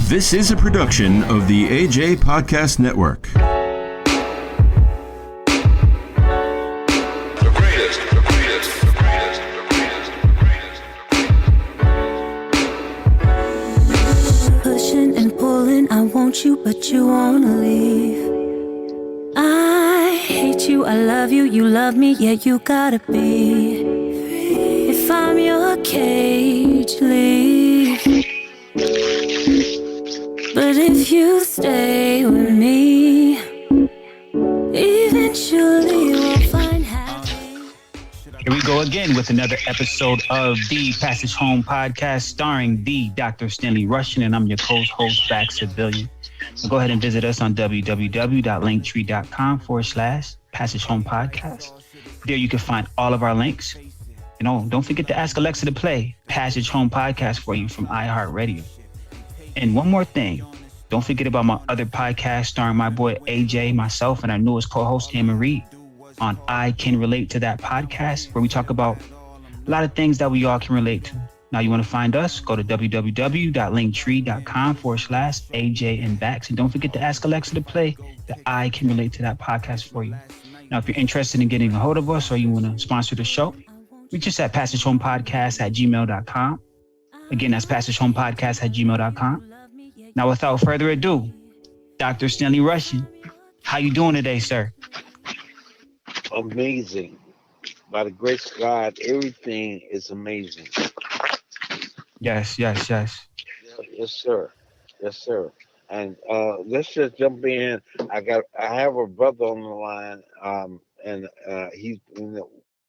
This is a production of the AJ Podcast Network. Pushing and pulling, I want you, but you wanna leave. I hate you, I love you, you love me, yeah, you gotta be free. If I'm your cage, leave. But if you stay with me, eventually we'll find happy. Here we go again with another episode of the Passage Home Podcast starring the Dr. Stanley Russian, and I'm your co-host, Back Civilian. So go ahead and visit us on www.linktree.com/Passage Home Podcast. There you can find all of our links. You know, don't forget to ask Alexa to play Passage Home Podcast for you from iHeartRadio. And one more thing, don't forget about my other podcast starring my boy AJ, myself, and our newest co-host, Anne-Marie, on I Can Relate to That podcast, where we talk about a lot of things that we all can relate to. Now, you want to find us, go to www.linktree.com/AJ and Bax. And don't forget to ask Alexa to play the I Can Relate to That podcast for you. Now, if you're interested in getting a hold of us or you want to sponsor the show, reach us at passagehomepodcast@gmail.com. Again, that's passagehomepodcast@gmail.com. Now, without further ado, Dr. Stanley Russian, how you doing today, sir? Amazing. By the grace of God, everything is amazing. Yes. Yes, sir. Yes, sir. And let's just jump in. I have a brother on the line, and he's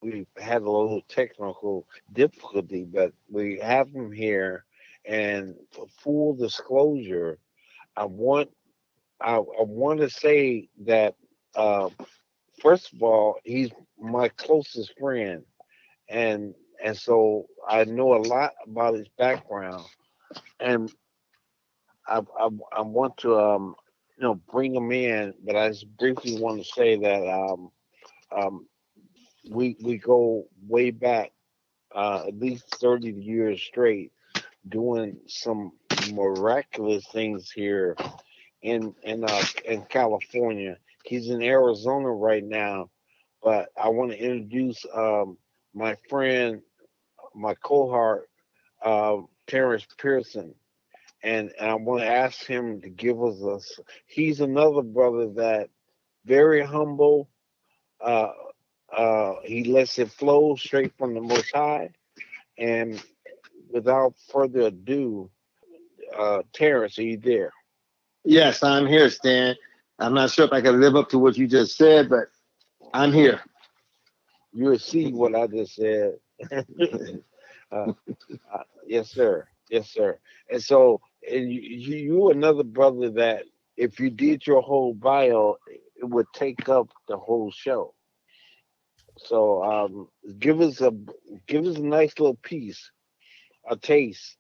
we had a little technical difficulty, but we have him here. And for full disclosure, I want to say that first of all, he's my closest friend, and so I know a lot about his background, and I want to bring him in, but I just briefly want to say that we go way back, at least 30 years straight, doing some miraculous things here in California. He's in Arizona right now, but I want to introduce my friend, my cohort, Terrence Pearson, and I want to ask him to give us he's another brother that very humble. He lets it flow straight from the Most High, and without further ado, Terrence, are you there? Yes, I'm here, Stan. I'm not sure if I can live up to what you just said, but I'm here. You'll see what I just said. Yes, sir. Yes, sir. And so, and you another brother that if you did your whole bio, it would take up the whole show. So give us a nice little piece, a taste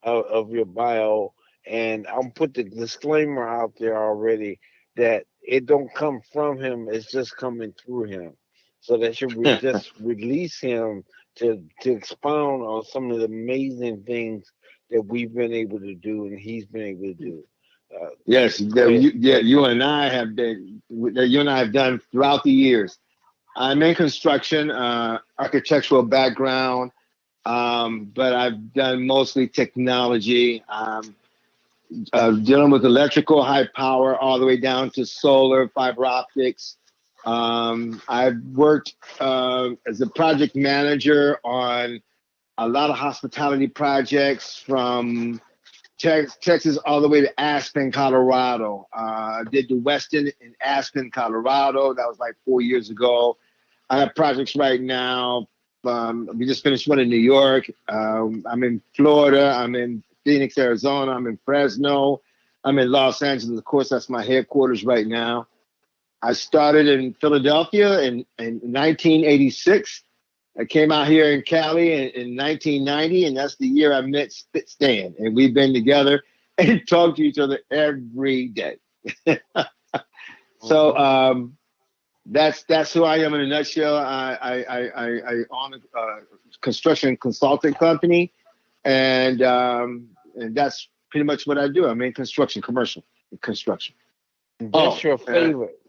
of your bio, and I'll put the disclaimer out there already that it don't come from him, it's just coming through him. So that you just release him to expound on some of the amazing things that we've been able to do and he's been able to do. Yes, you and I have done throughout the years. I'm in construction, architectural background, but I've done mostly technology, dealing with electrical, high power, all the way down to solar, fiber optics. I've worked as a project manager on a lot of hospitality projects from Texas all the way to Aspen, Colorado. I did the Westin in Aspen, Colorado. That was like 4 years ago. I have projects right now. We just finished one in New York. I'm in Florida. I'm in Phoenix, Arizona. I'm in Fresno. I'm in Los Angeles. Of course, that's my headquarters right now. I started in Philadelphia in 1986. I came out here in Cali in 1990, and that's the year I met Stan. And we've been together and talk to each other every day. So that's who I am in a nutshell. I own a construction consulting company, and that's pretty much what I do. I'm in construction, commercial construction. That's your favorite.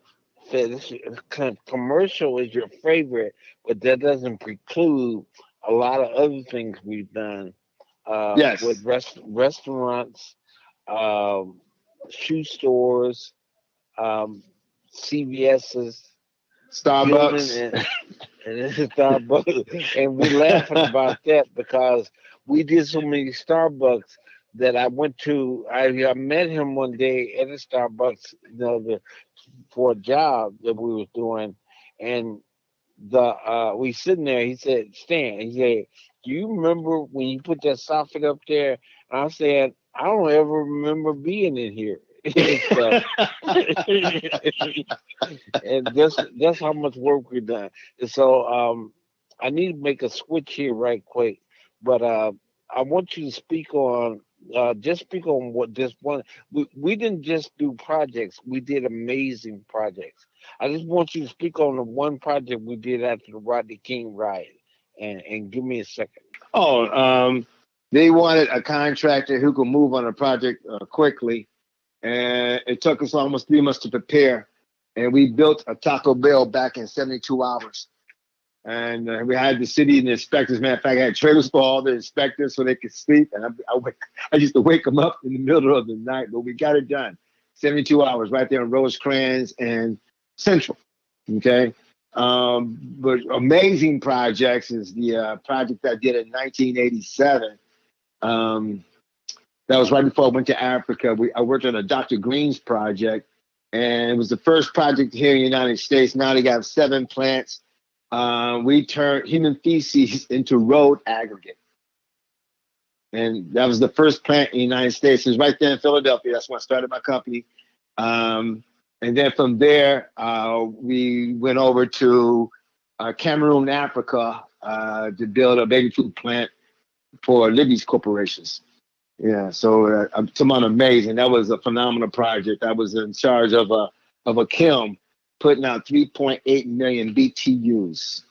Commercial is your favorite, but that doesn't preclude a lot of other things we've done Yes. with restaurants, um, shoe stores, um, CVS's, building Starbucks. and this is Starbucks, and we're laughing about that because we did so many Starbucks that I went to. I met him one day at a Starbucks, for a job that we was doing, and we sitting there. He said, "Stan," he said, "Do you remember when you put that soffit up there?" And I said, "I don't ever remember being in here." And stuff. And that's how much work we've done. And so I need to make a switch here right quick, but I want you to speak on just speak on what this one. We didn't just do projects; we did amazing projects. I just want you to speak on the one project we did after the Rodney King riot, and give me a second. Oh, they wanted a contractor who could move on a project quickly, and it took us almost 3 months to prepare. And we built a Taco Bell back in 72 hours. And we had the city and the inspectors. Matter of fact, I had trailers for all the inspectors so they could sleep. And I used to wake them up in the middle of the night, but we got it done. 72 hours right there in Rosecrans and Central. Okay. But amazing projects is the project I did in 1987. That was right before I went to Africa. I worked on a Dr. Green's project, and it was the first project here in the United States. Now they got 7 plants. We turned human feces into road aggregate. And that was the first plant in the United States. It was right there in Philadelphia. That's when I started my company. And then from there, we went over to Cameroon, Africa, to build a baby food plant for Libby's corporations. Yeah, so someone amazing. That was a phenomenal project. I was in charge of a kiln putting out 3.8 million BTUs.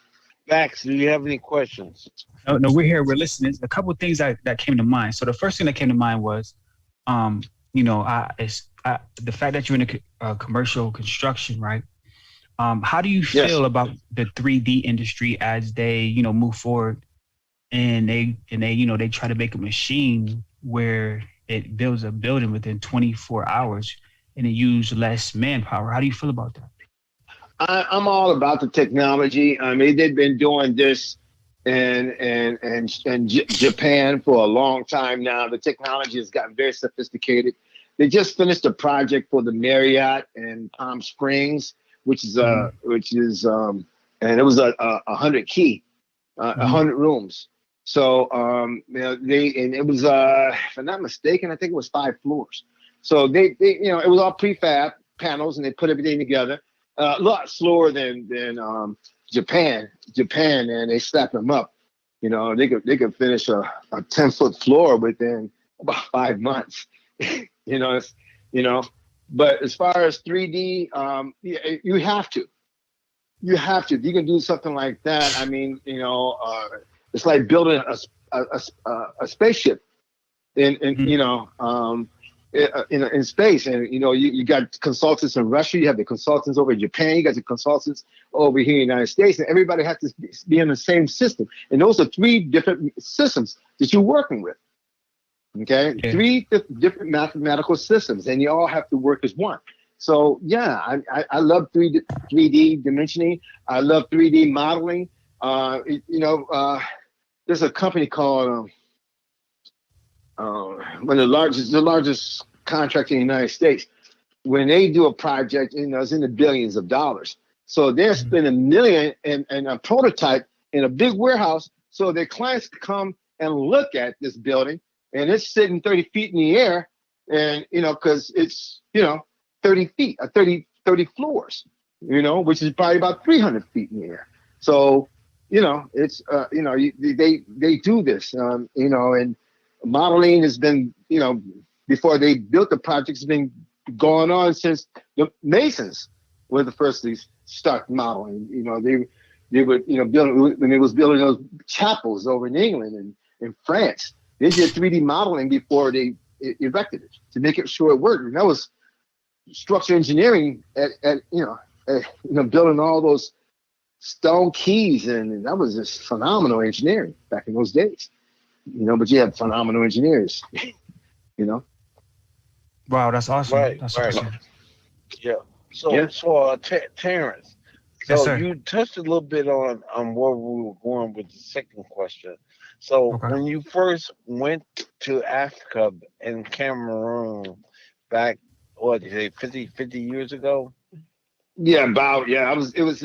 Max, do you have any questions? No, we're here. We're listening. A couple of things that came to mind. So the first thing that came to mind was, the fact that you're in a commercial construction, right? How do you feel about the 3D industry as they, move forward, and they try to make a machine where it builds a building within 24 hours and it uses less manpower? How do you feel about that? I'm all about the technology. I mean, they've been doing this in Japan for a long time now. The technology has gotten very sophisticated. They just finished a project for the Marriott in Palm Springs, and it was a 100 key, 100 rooms. So, it was, if I'm not mistaken, I think it was 5 floors. So they it was all prefab panels, and they put everything together. A lot slower than Japan, and they slapped them up. They could finish a 10-foot floor within about 5 months. But as far as 3D, you have to. If you can do something like that, I mean, it's like building a spaceship in space. And you got consultants in Russia, you have the consultants over in Japan, you got the consultants over here in the United States, and everybody has to be in the same system. And those are 3 different systems that you're working with. Okay, yeah. 3 different mathematical systems, and you all have to work as one. So yeah, I love 3D dimensioning. I love 3D modeling. There's a company called one of the largest contractor in the United States. When they do a project, it's in the billions of dollars. So they're spending $1 million in a prototype in a big warehouse, so their clients come and look at this building, and it's sitting 30 feet in the air, and because it's 30 feet, 30 floors, which is probably about 300 feet in the air. So it's they do this, and modeling has been, before they built the project, has been going on since the Masons were the first to start modeling. They would, build, when they was building those chapels over in England and in France, they did 3D modeling before they erected it to make it sure it worked. And that was structural engineering at building all those stone keys, and that was just phenomenal engineering back in those days. But you had phenomenal engineers. Wow, that's awesome. Right, That's right. awesome. Yeah. So, Terrence, Yes, so sir. you touched a little bit on where we were going with the second question. So Okay. when you first went to Africa and Cameroon back, what did you say, 50 years ago? Yeah, it was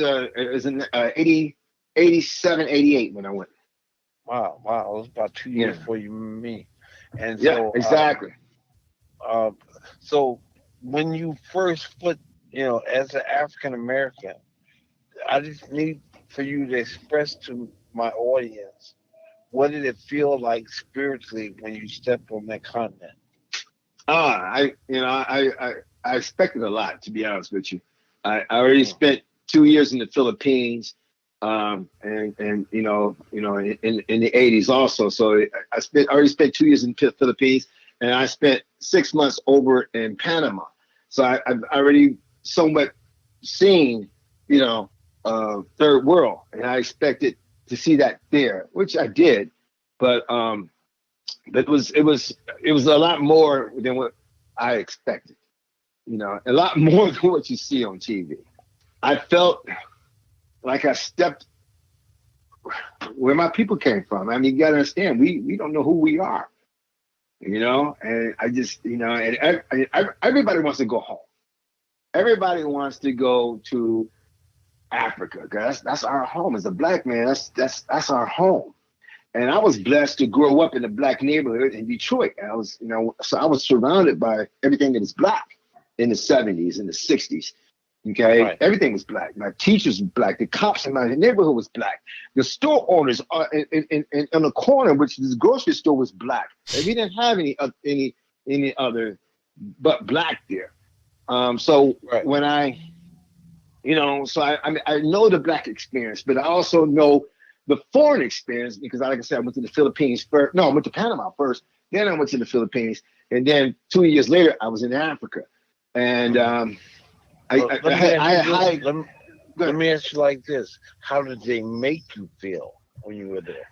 in 87, 88 when I went. Wow, wow, it was about 2 years before you met me. And Yeah, so, exactly. so when you first put, as an African American, I just need for you to express to my audience, what did it feel like spiritually when you stepped on that continent? I expected a lot, to be honest with you. I already spent 2 years in the Philippines, and in the 80s also. So I already spent 2 years in the Philippines, and I spent 6 months over in Panama. So I've already somewhat seen, third world, and I expected to see that there, which I did, but it was a lot more than what I expected. A lot more than what you see on TV. I felt like I stepped where my people came from. I mean, you gotta understand, we don't know who we are, and I just, and everybody wants to go home. Everybody wants to go to Africa, because that's our home. As a black man, that's our home. And I was blessed to grow up in a black neighborhood in Detroit. And I was, so I was surrounded by everything that is black in the 70s and the 60s. Okay, Right. Everything was black. My teachers were black. The cops in my neighborhood was black. The store owners in the corner, which this grocery store, was black. And we didn't have any other but black there. So Right. when I know the black experience, but I also know the foreign experience, because, like I said, I went to the Philippines first. No, I went to Panama first. Then I went to the Philippines, and then 2 years later, I was in Africa. And Let me ask you like this: how did they make you feel when you were there?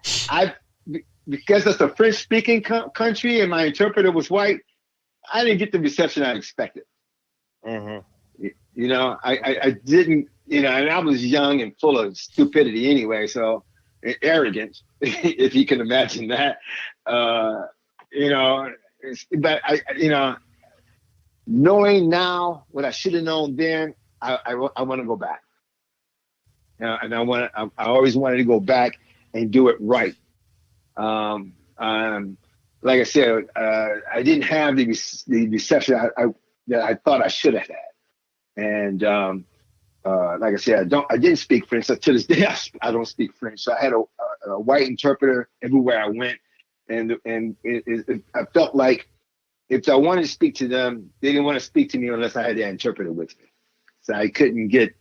Because that's a French-speaking country, and my interpreter was white, I didn't get the reception I expected. Mm-hmm. I didn't, and I was young and full of stupidity anyway, so arrogant, if you can imagine that. But knowing now what I should have known then, I want to go back. And I always wanted to go back and do it right. Like I said, I didn't have the reception that I thought I should have had. And like I said, I didn't speak French. So to this day, I don't speak French. So I had a white interpreter everywhere I went, and I felt like if I wanted to speak to them, they didn't want to speak to me unless I had that interpreter with me. So I couldn't get.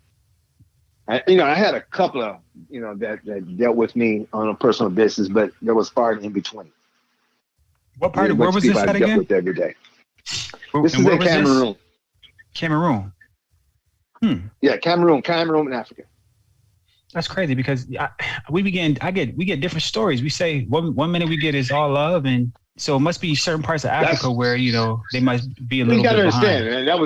I had a couple of that dealt with me on a personal basis, but there was far in between. What part? Where was this at again? With every day. This is in Cameroon. Cameroon. Yeah, Cameroon in Africa. That's crazy, because we get different stories. We say one minute we get is all love, and so it must be certain parts of Africa where they must be a little bit behind. You gotta understand, man. That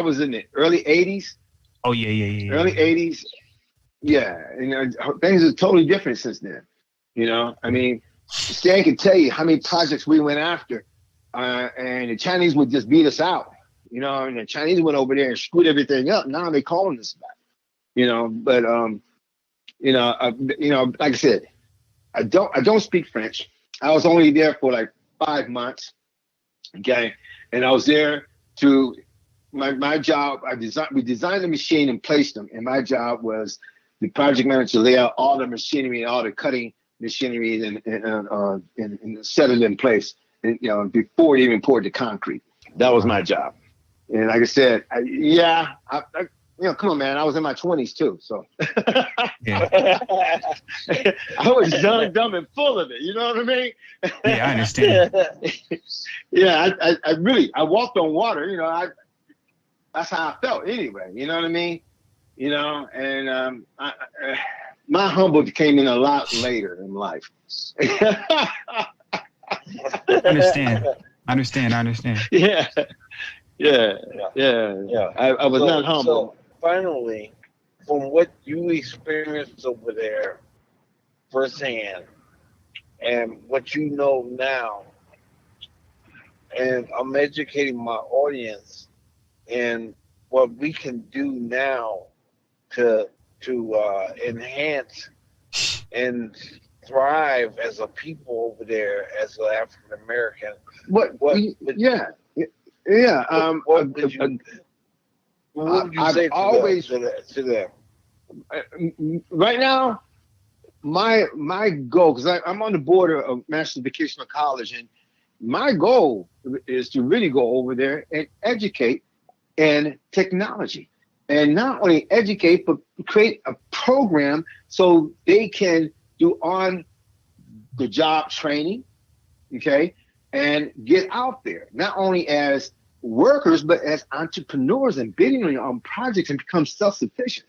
was in the early '80s. Oh yeah. Early '80s. Yeah, things are totally different since then. I mean, Stan can tell you how many projects we went after, and the Chinese would just beat us out. And the Chinese went over there and screwed everything up. Now they're calling us back. But like I said, I don't speak French. I was only there for like 5 months. Okay, and I was there to my job. We designed the machine and placed them, and my job was the project manager to lay out all the machinery, all the cutting machinery, and set it in place. And, before it even poured the concrete. That was my job. And like I said, come on, man. I was in my 20s too, so Yeah, I was young, dumb, and full of it. You know what I mean? yeah, I understand. Yeah, I walked on water. That's how I felt anyway. You know what I mean? And my humble came in a lot later in life. I understand. Yeah. I was not humble. So finally, from what you experienced over there firsthand and what you know now, and I'm educating my audience in what we can do now to enhance and thrive as a people over there as an African American. What would you say to them? Right now, my goal, because I'm on the border of Master's Vocational College, and my goal is to really go over there and educate in technology, and not only educate but create a program so they can do on the job training, okay, and get out there not only as workers but as entrepreneurs and bidding on projects and become self-sufficient.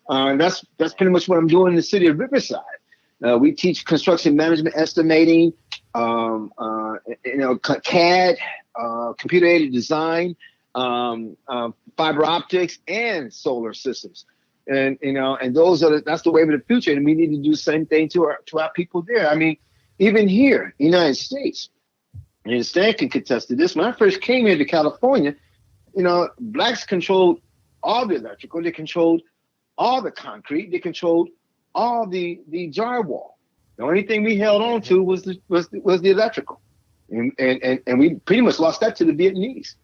That's pretty much what I'm doing in the city of Riverside. We teach construction management, estimating, CAD, computer-aided design, fiber optics, and solar systems. And that's the wave of the future. And we need to do the same thing to our people there. I mean, even here, in the United States, and Stan can contest to this. When I first came here to California, blacks controlled all the electrical. They controlled all the concrete. They controlled all the drywall. The only thing we held on to was the electrical, and we pretty much lost that to the Vietnamese.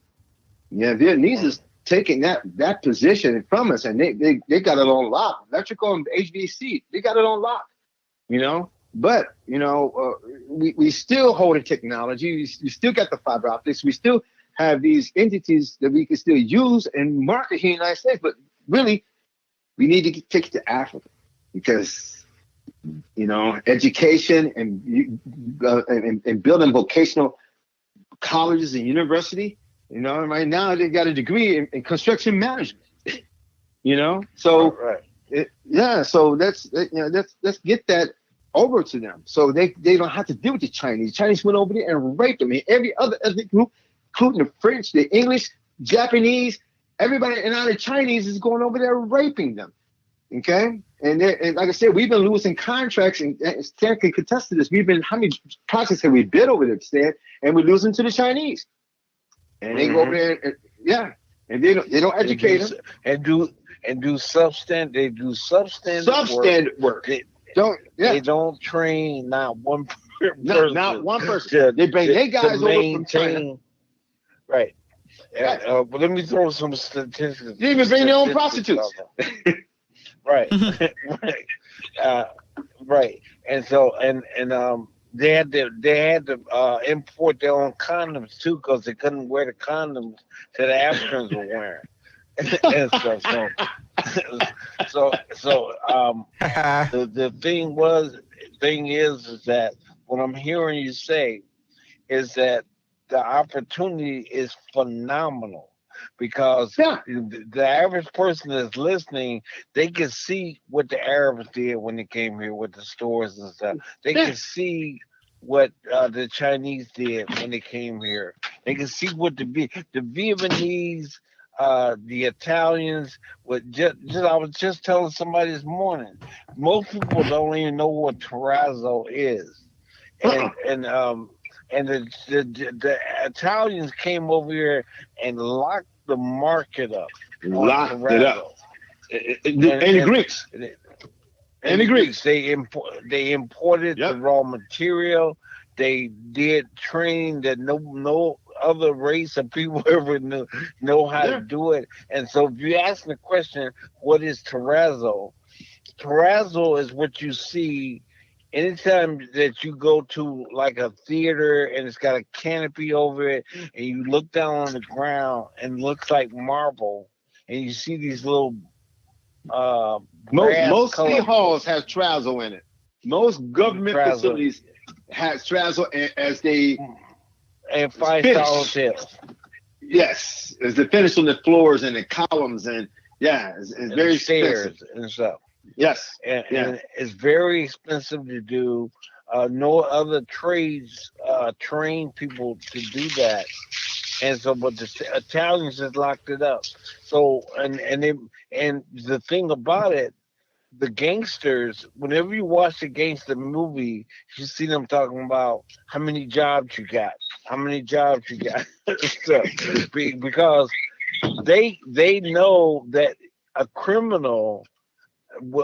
Yeah, Vietnamese is taking that position from us, and they got it on lock. Electrical and HVAC, they got it on lock. But we still hold in technology. We still got the fiber optics. We still have these entities that we can still use and market here in the United States. But really, we need to take it to Africa, because education and building vocational colleges and university. Right now they got a degree in construction management. So right. So let's get that over to them, so they don't have to deal with the Chinese. The Chinese went over there and raped them. And every other ethnic group, including the French, the English, Japanese, everybody, and now the Chinese is going over there raping them. Okay, and like I said, we've been losing contracts, and Stan can contest to this. How many projects have we bid over there, Stan? And we lose them to the Chinese, and they go over there, and they don't educate them and do substandard. They do substandard work. They don't train not one person. Not one person. They bring their guys over from China. Right. But let me throw some statistics. They even bring their own prostitutes. Right. Right. And so they had to import their own condoms too, because they couldn't wear the condoms that the Africans were wearing. And stuff. So the thing is that what I'm hearing you say is that the opportunity is phenomenal, because the average person that's listening, they can see what the Arabs did when they came here with the stores and stuff. They can see what the Chinese did when they came here. They can see what the Vietnamese, the Italians. I was just telling somebody this morning. Most people don't even know what terrazzo is, and the Italians came over here and locked the market up. Locked it up. And the Greeks. And the Greeks. They imported the raw material. They did training that no other race of people ever know how to do it. And so if you ask the question, what is terrazzo? Terrazzo is what you see anytime that you go to like a theater and it's got a canopy over it, and you look down on the ground and it looks like marble, and you see these little Most city halls has Trazzle in it. Most government facilities has Trazzle as they and 5-star hotels. Yes, as they finish on the floors and the columns and it's very stairs expensive and stuff. Yes, and it's very expensive to do. No other trades train people to do that, and so but the Italians just locked it up. So and the thing about it, the gangsters, whenever you watch a gangster movie, you see them talking about how many jobs you got, so, because they know that a criminal,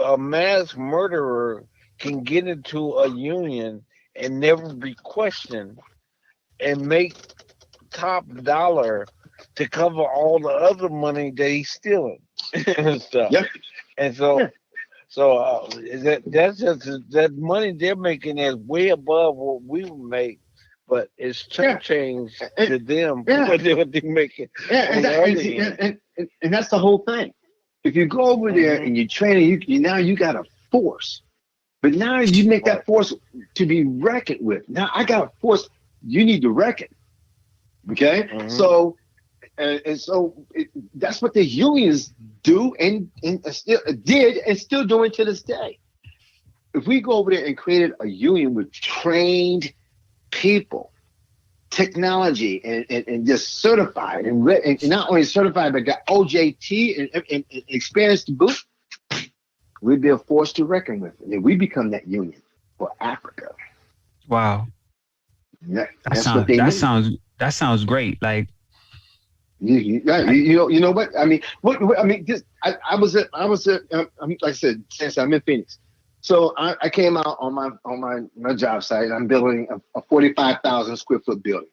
a mass murderer, can get into a union and never be questioned and make top dollar to cover all the other money that he's stealing and stuff. Yep. And so that's just that money they're making is way above what we would make, but it's change to them what they're making. And that's the whole thing. If you go over there and you train, now you got a force, but now you make that force to be reckoned with. Now I got a force you need to reckon. Okay, so. And so that's what the unions do and still did and still doing to this day. If we go over there and created a union with trained people, technology, and just certified and not only certified but got OJT and experience to boot, we'd be a force to reckon with. And we become that union for Africa. Wow, that sounds great. Like. You know what I mean. What I mean, I was like I said, since I'm in Phoenix, so I came out on my job site. I'm building a 45,000 square foot building,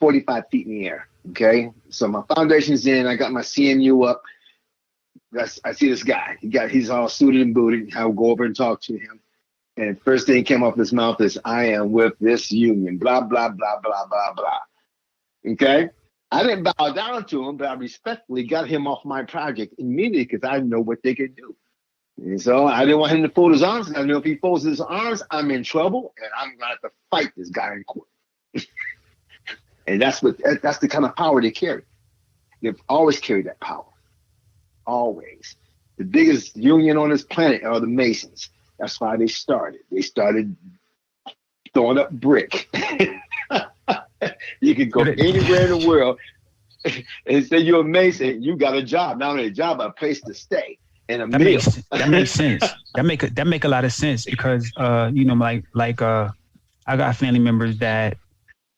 45 feet in the air. Okay, so my foundation's in. I got my CMU up. I see this guy. He's all suited and booted. I will go over and talk to him. And first thing came off his mouth is, "I am with this union." Blah blah blah blah blah blah. Okay. I didn't bow down to him, but I respectfully got him off my project immediately because I know what they could do. And so I didn't want him to fold his arms. I know if he folds his arms, I'm in trouble, and I'm going to have to fight this guy in court. And that's the kind of power they carry. They've always carried that power. Always. The biggest union on this planet are the Masons. That's why they started. They started throwing up brick. You can go anywhere in the world and say you're amazing. You got a job, not only a job, but a place to stay and a meal. That makes sense. That make a lot of sense because I got family members that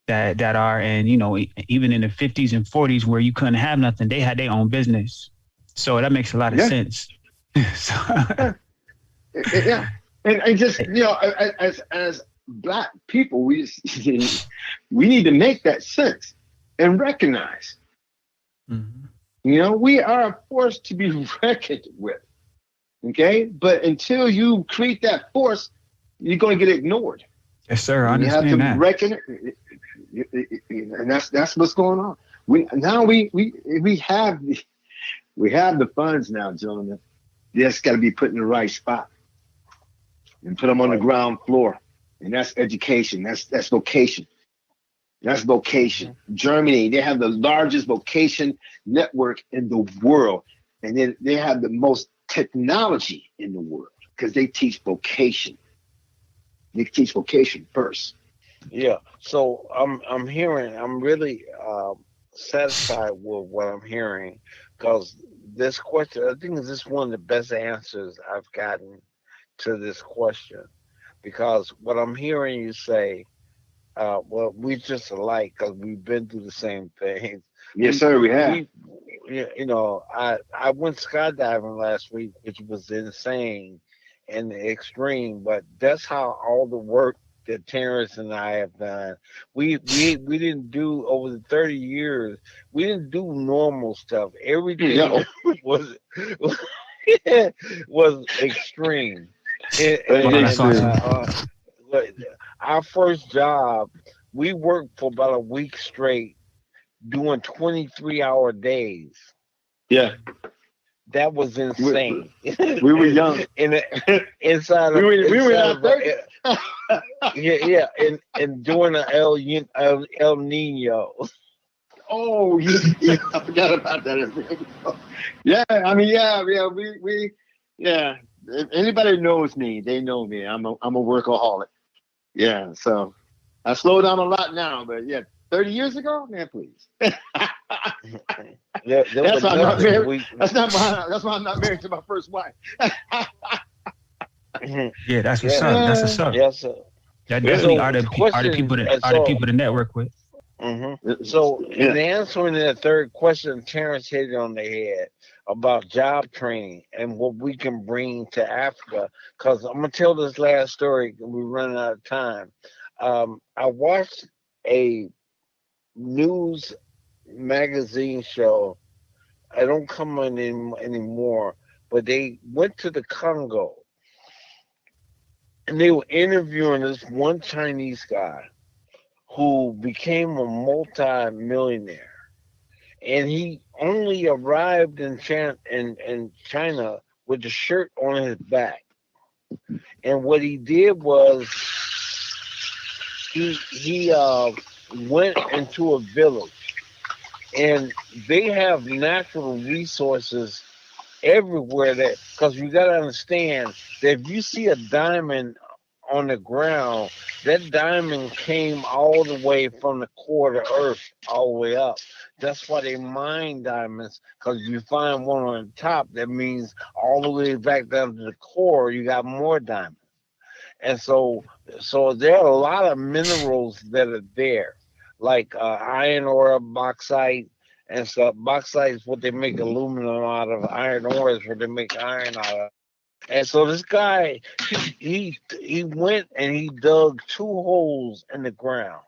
are, and even in the 50s and 40s where you couldn't have nothing, they had their own business. So that makes a lot of sense. And just as Black people, we need to make that sense and recognize. We are a force to be reckoned with. Okay, but until you create that force, you're going to get ignored. Yes, sir. I understand that. You have to reckon it, and that's what's going on. We have the funds now, gentlemen. They just got to be put in the right spot and put them on the ground floor. And that's education. That's vocation. That's vocation. Germany, they have the largest vocation network in the world. And then they have the most technology in the world because they teach vocation. They teach vocation first. Yeah. So I'm really satisfied with what I'm hearing because this question, I think, is this one of the best answers I've gotten to this question. Because what I'm hearing you say, we just alike because we've been through the same things. Yes, sir, we have. I went skydiving last week, which was insane and extreme, but that's how all the work that Terrence and I have done. We didn't do over the 30 years. We didn't do normal stuff. Everything was extreme. Our first job, we worked for about a week straight doing 23-hour days. Yeah. That was insane. We were young. Inside We of were in inside our of 30s. yeah, and during the El Nino. Oh, yeah, I forgot about that. Yeah, I mean, yeah. If anybody knows me, they know me. I'm a workaholic. Yeah, so I slow down a lot now, but yeah, 30 years ago, man, please. There were That's why I'm not nothing. married. That's why I'm not married to my first wife. Yeah, that's what's up. That's Yeah, what's up. Yes, sir. That yeah, definitely So the are the question, people that and are the so people to network with. hmm so in yeah. answering that third question, Terrence hit it on the head about job training and what we can bring to Africa. Because I'm gonna tell this last story. We're running out of time. I watched a news magazine show. I don't come on anymore, but they went to the Congo and they were interviewing this one Chinese guy who became a multi-millionaire. And he only arrived in China with the shirt on his back. And what he did was he went into a village, and they have natural resources everywhere. That because you got to understand that if you see a diamond on the ground, that diamond came all the way from the core of the earth all the way up. That's why they mine diamonds, because if you find one on the top, that means all the way back down to the core, you got more diamonds. And so there are a lot of minerals that are there, like iron ore, bauxite, and stuff. Bauxite is what they make aluminum out of. Iron ore is what they make iron out of. And so this guy, he went and he dug two holes in the ground.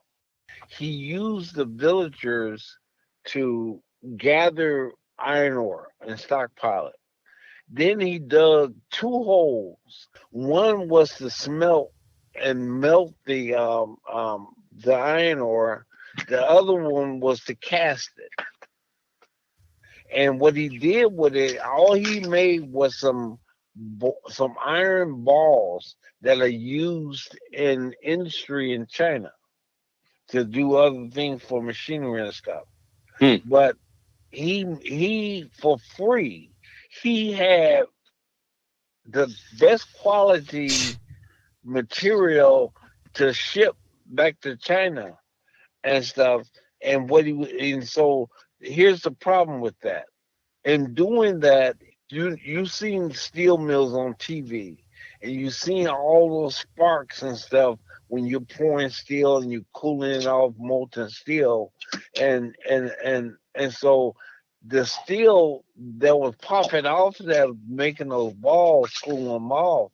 He used the villagers to gather iron ore and stockpile it. Then he dug two holes. One was to smelt and melt the iron ore. The other one was to cast it. And what he did with it, all he made was some iron balls that are used in industry in China to do other things for machinery and stuff. Hmm. But he for free, he had the best quality material to ship back to China and stuff. And so here's the problem with that. In doing that, you've seen steel mills on TV, and you've seen all those sparks and stuff when you're pouring steel and you're cooling it off molten steel, and so the steel that was popping off that making those balls cool them off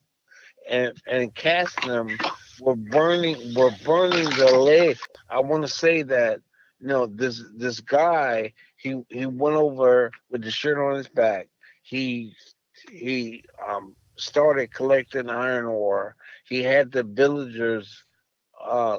and casting them were burning the leg. I want to say that this guy he went over with the shirt on his back. He started collecting iron ore. He had the villagers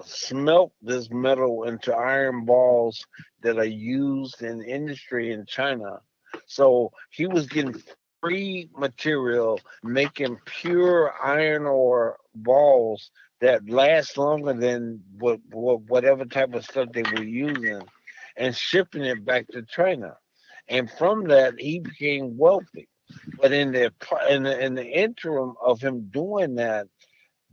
smelt this metal into iron balls that are used in industry in China. So he was getting free material, making pure iron ore balls that last longer than whatever type of stuff they were using, and shipping it back to China. And from that, he became wealthy. But in the interim of him doing that,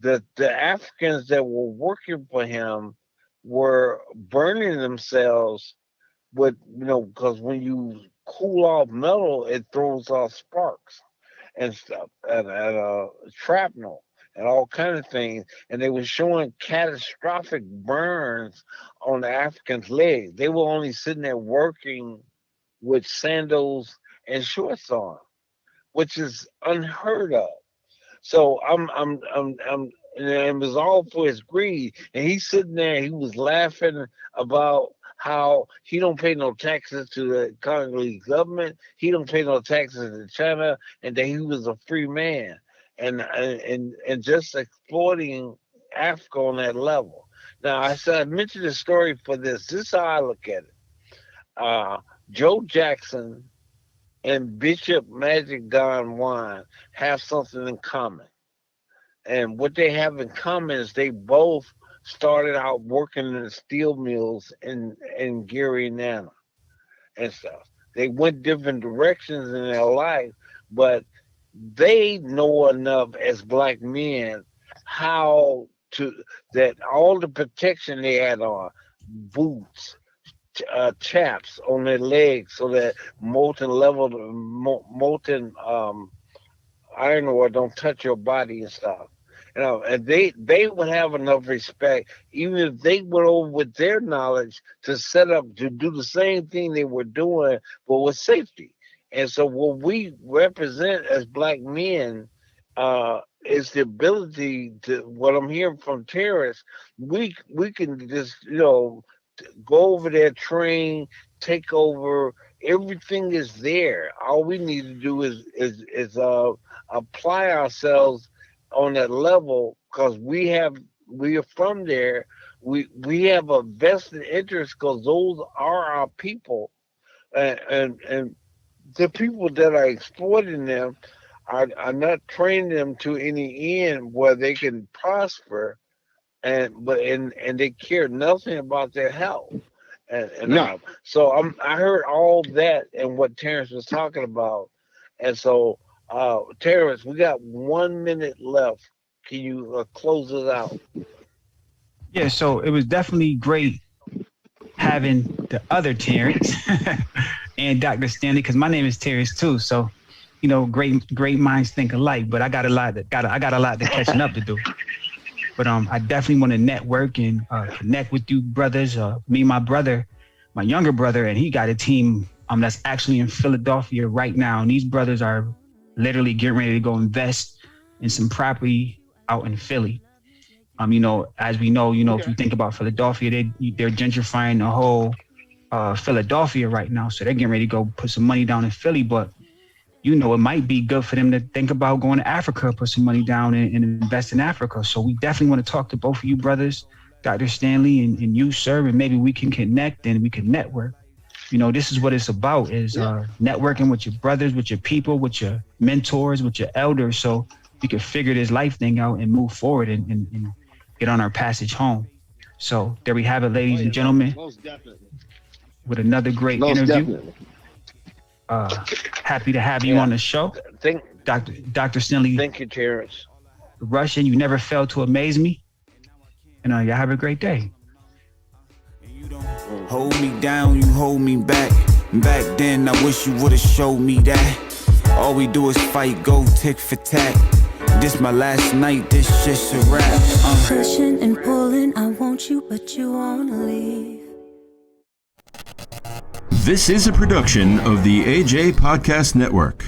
the Africans that were working for him were burning themselves with because when you cool off metal, it throws off sparks and stuff and shrapnel and all kind of things. And they were showing catastrophic burns on the Africans' legs. They were only sitting there working with sandals and shorts on, which is unheard of. So and it was all for his greed. And he's sitting there, he was laughing about how he don't pay no taxes to the Congolese government. He don't pay no taxes to China, and that he was a free man, and just exploiting Africa on that level. Now I mentioned the story for this. This is how I look at it. Joe Jackson and Bishop Magic Don Juan have something in common. And what they have in common is they both started out working in the steel mills in Gary, Nana and stuff. They went different directions in their life, but they know enough as black men how to that all the protection they had on, boots, chaps on their legs, so that molten iron ore don't touch your body and stuff. And they would have enough respect, even if they went over with their knowledge to set up to do the same thing they were doing, but with safety. And so, what we represent as black men is the ability to. What I'm hearing from Terrence, we can just go over there, train, take over. Everything is there. All we need to do is apply ourselves on that level, because we are from there. We have a vested interest because those are our people, and the people that are exploiting them are not training them to any end where they can prosper, and they care nothing about their health. No. So I heard all that and what Terrence was talking about, and so Terrence, we got 1 minute left. Can you close it out? Yeah, so it was definitely great having the other Terrence and Dr. Stanley, because my name is Terrence too. So, great minds think alike. But I got a lot of catching up to do. But I definitely want to network and connect with you brothers. Me and my brother, my younger brother, and he got a team that's actually in Philadelphia right now. And these brothers are literally getting ready to go invest in some property out in Philly. As we know, if you think about Philadelphia, they're gentrifying the whole Philadelphia right now. So they're getting ready to go put some money down in Philly. But, it might be good for them to think about going to Africa, put some money down and invest in Africa. So we definitely want to talk to both of you brothers, Dr. Stanley and you, sir, and maybe we can connect and we can network. This is what it's about, is networking with your brothers, with your people, with your mentors, with your elders, so we can figure this life thing out and move forward and get on our passage home. So there we have it, ladies and gentlemen. Most definitely. With another great Most interview. Definitely. Happy to have you on the show. Dr. Stanley. Thank you, Terrence. Russian, you never failed to amaze me. And y'all have a great day. You don't hold me down, you hold me back. Back then, I wish you would've showed me that. All we do is fight, go tick for tack. This my last night, this shit's a wrap. Pushing and pulling, I want you, but you wanna leave. This is a production of the AJ Podcast Network.